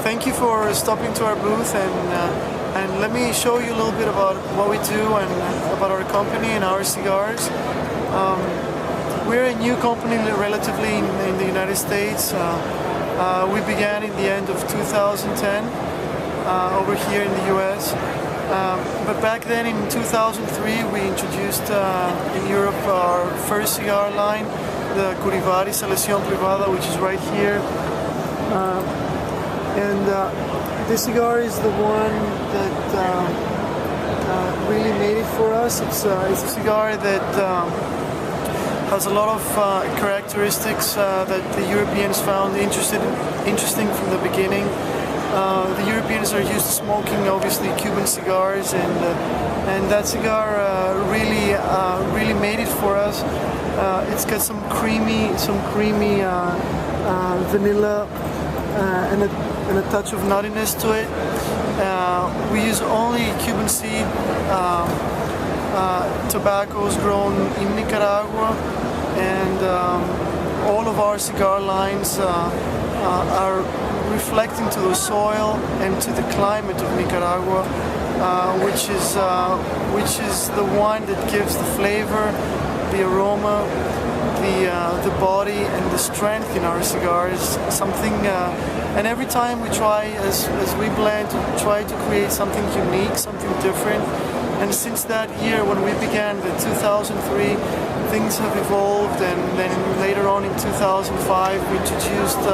thank you for stopping to our booth, and let me show you a little bit about what we do and about our company and our cigars. We're a new company relatively in the United States. We began in the end of 2010 over here in the US. But back then in 2003 we introduced in Europe our first cigar line, the Curivari Cigars, which is right here. This cigar is the one that really made it for us. It's a cigar that has a lot of characteristics that the Europeans found interesting from the beginning. The Europeans are used to smoking, obviously, Cuban cigars, and that cigar really made it for us. It's got some creamy vanilla and a touch of nuttiness to it. We use only Cuban seed tobaccos grown in Nicaragua, and all of our cigar lines are reflecting to the soil and to the climate of Nicaragua, which is the one that gives the flavor, the aroma, the body, and the strength in our cigars. Something, and every time we try, as we blend, to try to create something unique, something different. And since that year, when we began, the 2003, things have evolved, and then later on in 2005, we introduced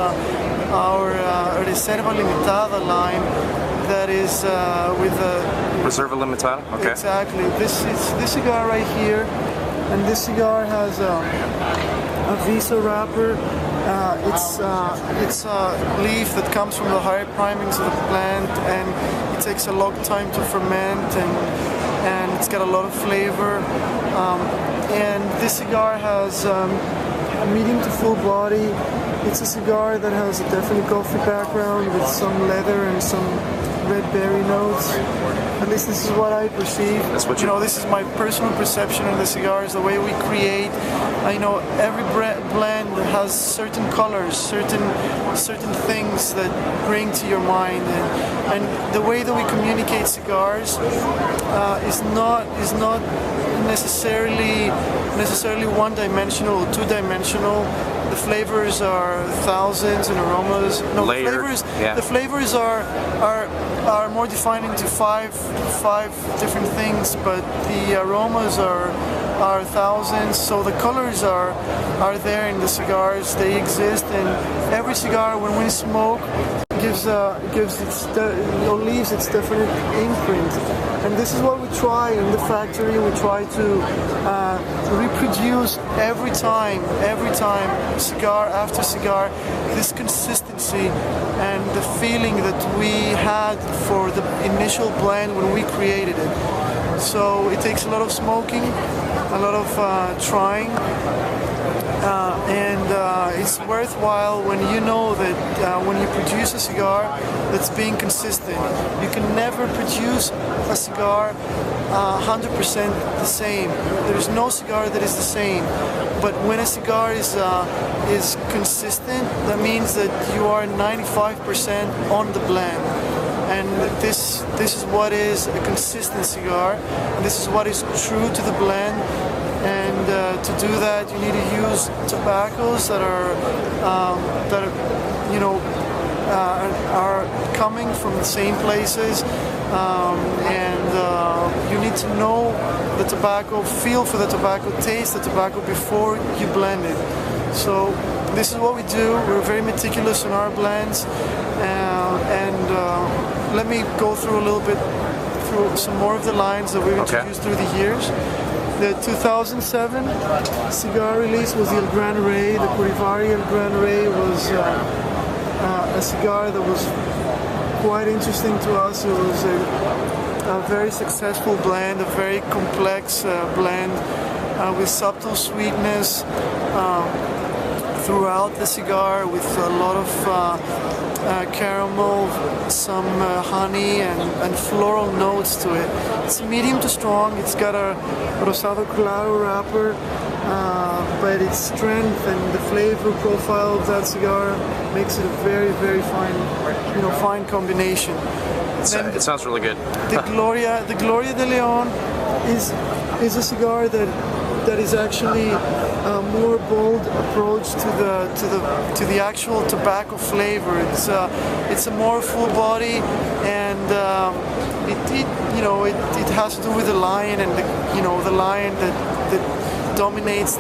our Reserva Limitada line, that is with a... Reserva Limitada? Okay. Exactly. This cigar right here, and this cigar has a Visa wrapper. It's a leaf that comes from the higher primings of the plant, and it takes a long time to ferment, and it's got a lot of flavor. And this cigar has a medium to full body. It's a cigar that has a definite coffee background with some leather and some red berry notes. At least this is what I perceive. That's what you know. This is my personal perception of the cigars, the way we create. I know every blend has certain colors, certain things that bring to your mind, and the way that we communicate cigars is not necessarily one-dimensional or two-dimensional. The flavors are thousands and aromas. No, the flavors are more defined into five different things, but the aromas are thousands. So the colors are there in the cigars. They exist, and every cigar, when we smoke, leaves its definite imprint. And this is what we try in the factory. We try to reproduce every time, cigar after cigar, this consistency and the feeling that we had for the initial blend when we created it. So it takes a lot of smoking, a lot of trying, and it's worthwhile when you know that when you produce a cigar that's being consistent. You can never produce a cigar 100% the same. There's no cigar that is the same. But when a cigar is consistent, that means that you are 95% on the blend. And this is what is a consistent cigar, and this is what is true to the blend. And to do that, you need to use tobaccos that are coming from the same places, and you need to know the tobacco, feel for the tobacco, taste the tobacco before you blend it. So this is what we do. We're very meticulous in our blends, and let me go through a little bit through some more of the lines that we've introduced through the years. The 2007 cigar release was the El Gran Rey. The Curivari El Gran Rey was a cigar that was quite interesting to us. It was a very successful blend, a very complex blend with subtle sweetness throughout the cigar, with a lot of caramel, some honey, and floral notes to it. It's medium to strong. It's got a Rosado Claro wrapper. but its strength and the flavor profile of that cigar makes it a very, very fine, fine combination. It sounds really good. The Gloria de Leon is a cigar that is actually a more bold approach to the actual tobacco flavor. It's a more full body, and it has to do with the lion, and the lion that dominates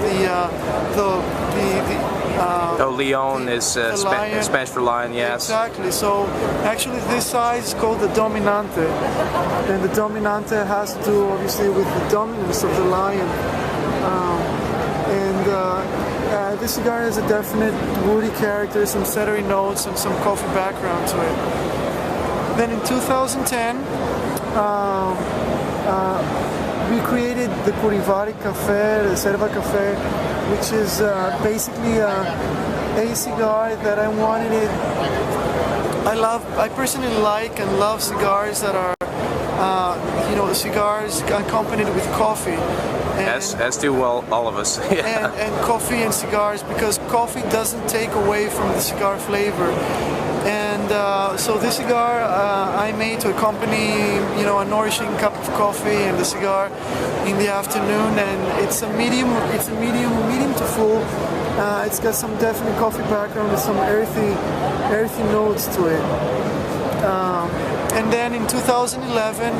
Leon is Spanish for lion, yes. Exactly. So actually this size is called the Dominante, and the Dominante has to do obviously with the dominance of the lion. This cigar has a definite woody character, some cedary notes, and some coffee background to it. Then in 2010, we created the Curivari Café, the Serva Café, which is basically a cigar that I wanted it. I personally like and love cigars that are, cigars accompanied with coffee. As do all of us. Yeah. And coffee and cigars, because coffee doesn't take away from the cigar flavor. And so this cigar I made to accompany, a nourishing cup of coffee and the cigar in the afternoon, and it's a medium to full. It's got some definite coffee background with some earthy notes to it. And then in 2011,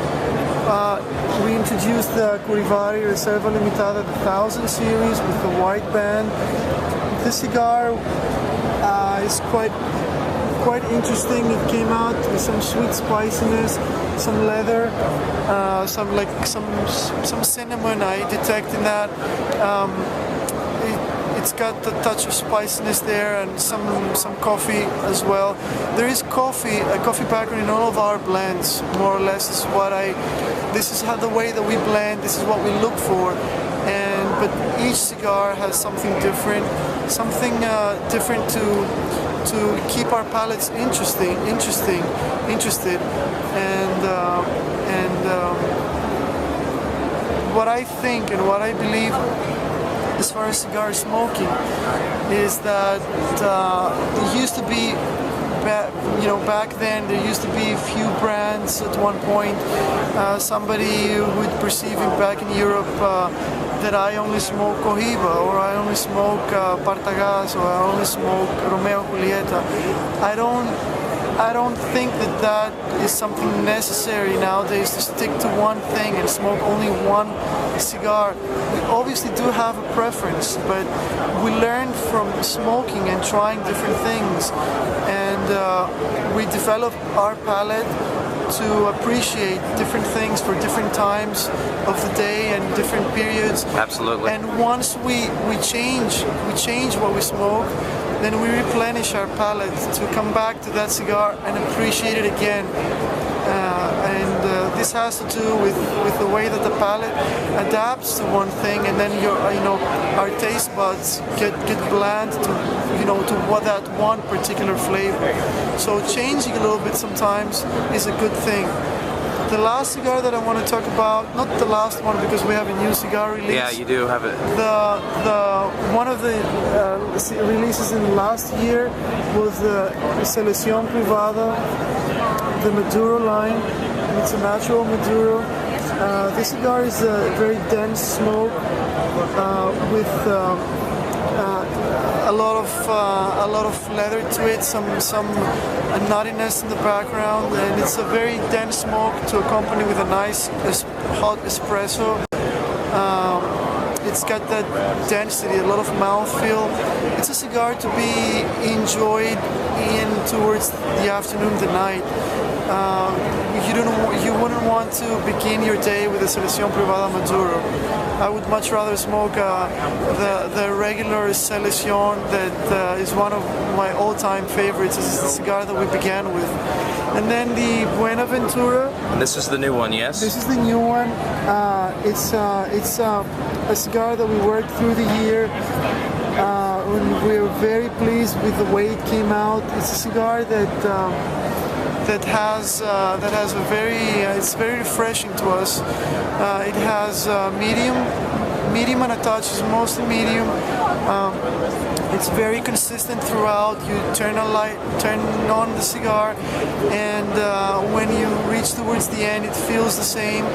we introduced the Curivari Reserva Limitada, the 1000 series with the white band. This cigar is quite interesting. It came out with some sweet spiciness, some leather, some cinnamon I detect in that. It's got the touch of spiciness there, and some coffee as well. There is a coffee background in all of our blends, more or less. This is how the way that we blend. This is what we look for. But each cigar has something different to keep our palates interested. What I think and what I believe as far as cigar smoking is that there used to be, back then there used to be a few brands at one point. Somebody would perceive it back in Europe that I only smoke Cohiba, or I only smoke Partagás, or I only smoke Romeo Julieta. I don't think that is something necessary nowadays, to stick to one thing and smoke only one cigar. We obviously do have a preference, but we learn from smoking and trying different things, and we develop our palate to appreciate different things for different times of the day and different periods. Absolutely. And once we change what we smoke, then we replenish our palate to come back to that cigar and appreciate it again. This has to do with the way that the palate adapts to one thing, and then our taste buds get bland to what that one particular flavor. So changing a little bit sometimes is a good thing. The last cigar that I want to talk about, not the last one because we have a new cigar release. Yeah, you do have it. One of the releases in last year was the Selección Privada, the Maduro line. It's a natural Maduro. This cigar is a very dense smoke with a lot of leather to it, some nuttiness in the background, and it's a very dense smoke to accompany with a nice hot espresso. It's got that density, a lot of mouthfeel. It's a cigar to be enjoyed towards the afternoon, the night. You wouldn't want to begin your day with a Selección Privada Maduro. I would much rather smoke the regular Selección that is one of my all-time favorites. This is the cigar that we began with. And then the Buenaventura. And this is the new one, yes? This is the new one. It's a cigar that we worked through the year. We were very pleased with the way it came out. It's a cigar that has it's very refreshing to us. It has medium on a touch, is mostly medium. It's very consistent throughout. You turn on the cigar, and when you reach towards the end, it feels the same.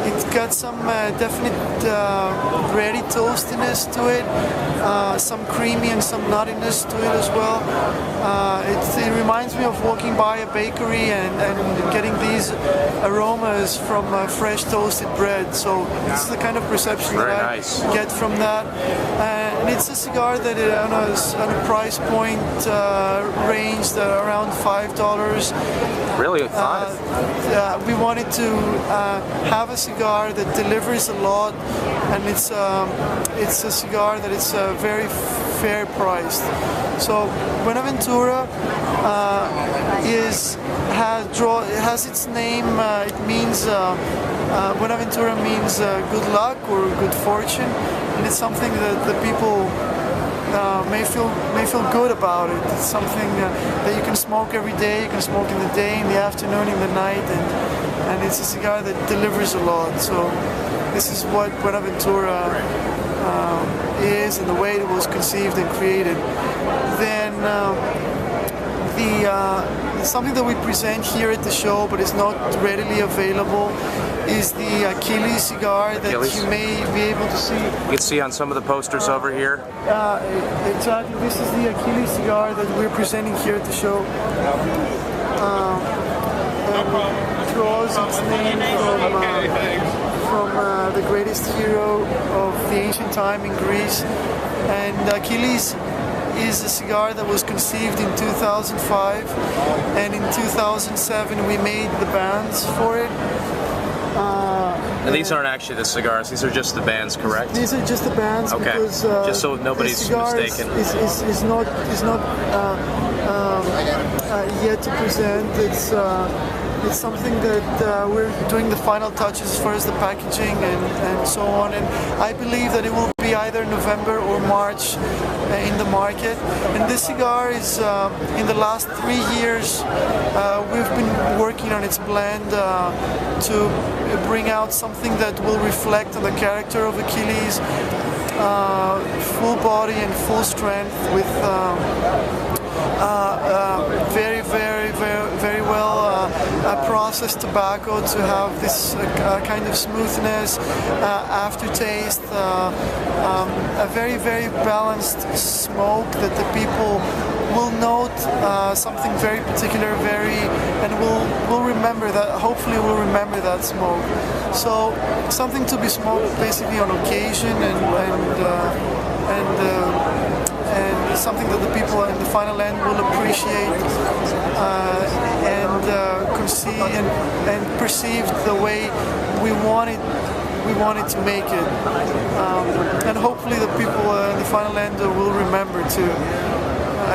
It's got some definite bready toastiness to it, some creamy and some nuttiness to it as well. It reminds me of walking by a bakery and getting these aromas from fresh toasted bread. So this is the kind of perception that I get from that. And it's a cigar that on a price point ranged around $5. Really? $5? We wanted to have a cigar that delivers a lot, and it's a cigar that is very fair priced. So Buenaventura has its name. It means Buenaventura means good luck or good fortune, and it's something that the people may feel good about it. It's something that you can smoke every day. You can smoke in the day, in the afternoon, in the night, and it's a cigar that delivers a lot. So this is what Buenaventura is, and the way it was conceived and created. Then something that we present here at the show, but is not readily available, is the Achilles cigar that you may be able to see. You can see on some of the posters over here. Exactly. This is the Achilles cigar that we're presenting here at the show. And it draws its name from the greatest hero of the ancient time in Greece. And Achilles is a cigar that was conceived in 2005, and in 2007 we made the bands for it. And these aren't actually the cigars; these are just the bands, correct? These are just the bands. Okay. Because just so nobody's mistaken. Is not yet to present. It's something that we're doing the final touches as far as the packaging and so on. And I believe that it will be either November or March in the market. And this cigar is, in the last 3 years, we've been working on its blend to bring out something that will reflect on the character of Achilles, full body and full strength with very well processed tobacco to have this kind of smoothness, aftertaste, a very balanced smoke that the people will note something very particular, and will remember that. Hopefully, will remember that smoke. So something to be smoked basically on occasion, and something that the people in the final end will appreciate and conceive and perceive the way we wanted to make it, and hopefully the people in the final end will remember too.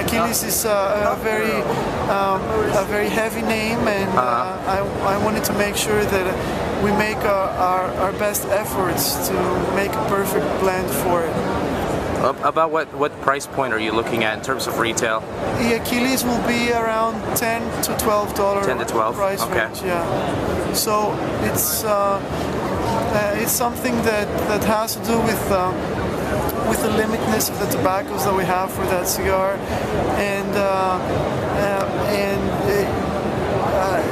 Achilles is a very heavy name, and I wanted to make sure that we make our best efforts to make a perfect blend for it. About what price point are you looking at in terms of retail? The Achilles will be around $10 to $12. $10 to $12. Price range, yeah. So it's something that has to do with the limitedness of the tobaccos that we have for that cigar, and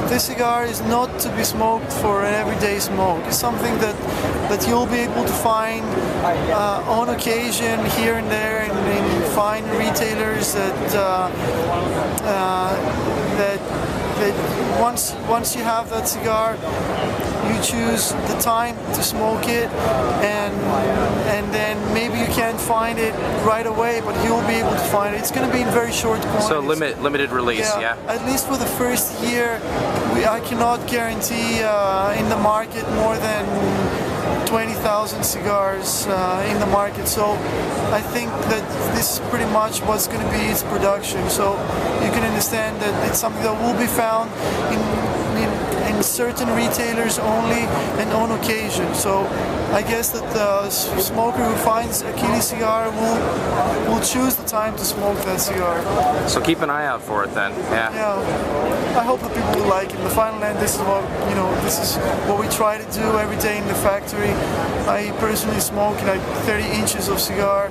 this cigar is not to be smoked for an everyday smoke. It's something that you'll be able to find on occasion here and there in fine retailers that once you have that cigar, you choose the time to smoke it, and then maybe you can't find it right away, but you'll be able to find it. It's going to be in very short quantities. So limited release, yeah. At least for the first year, I cannot guarantee in the market more than 20,000 cigars in the market. So I think that this is pretty much what's going to be its production. So you can understand that it's something that will be found in in certain retailers only and on occasion. So I guess that the smoker who finds a Kili cigar will choose the time to smoke that cigar. So keep an eye out for it then. Yeah. Yeah. I hope that people will like it. In the final end, this is what this is what we try to do every day in the factory. I personally smoke like 30 inches of cigar,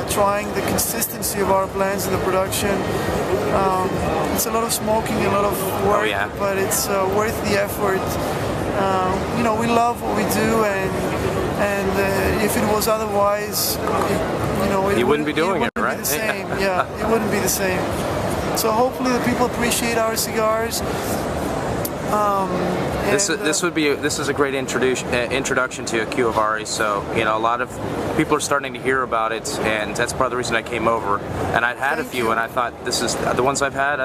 trying the consistency of our blends in the production. It's a lot of smoking, a lot of work, but it's worth the effort. We love what we do, and if it was otherwise, you wouldn't be doing it, right? Be the same. Yeah, it wouldn't be the same. So hopefully the people appreciate our cigars. This is a great introduction to Curivari. So a lot of people are starting to hear about it, and that's part of the reason I came over. And I'd had a few, and I thought this is the ones I've had.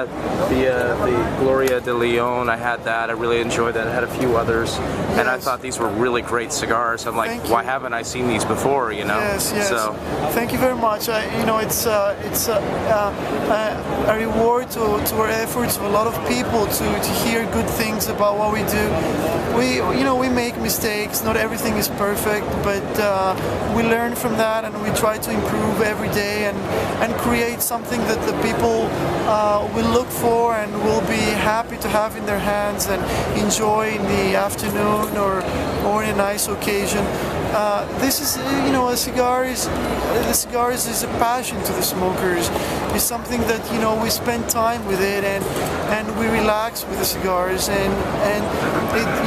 The Gloria de Leon, I had that. I really enjoyed that. I had a few others, and I thought these were really great cigars. I'm like, why haven't I seen these before? Yes, yes. So thank you very much. It's a reward to our efforts of a lot of people to hear good things about what we do. We make mistakes. Not everything is perfect, but we learn from that, and we try to improve every day and create something that the people will look for and will be happy to have in their hands and enjoy in the afternoon or in a nice occasion. This is, the cigars is a passion to the smokers. It's something that we spend time with it, and we relax with the cigars, and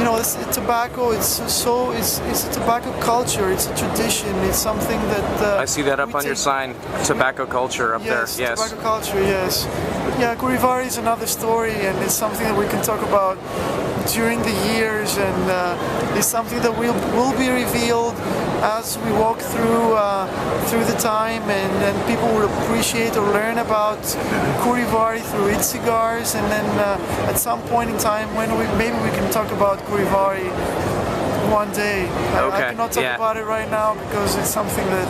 it's tobacco. It's a tobacco culture. It's a tradition. It's something that I see that up on your sign. Tobacco culture up there. Yes, tobacco culture. Yes. Yeah, Curivari is another story, and it's something that we can talk about during the years, and it's something that will be revealed as we walk through the time, and people will appreciate or learn about Curivari through its cigars, and then at some point in time when maybe we can talk about Curivari one day. I cannot talk about it right now because it's something that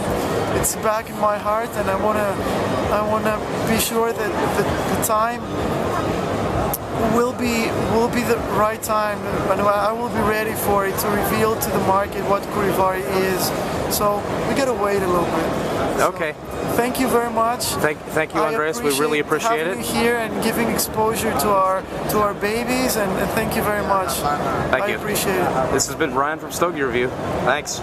it's back in my heart, and I wanna be sure that the time will be the right time, and I will be ready for it to reveal to the market what Curivari is. So we gotta wait a little bit. Okay. So, thank you very much. Thank you, Andres. We really appreciate it. Having you here and giving exposure to our babies, and thank you very much. Thank you. I appreciate it. This has been Ryan from Stogie Review. Thanks.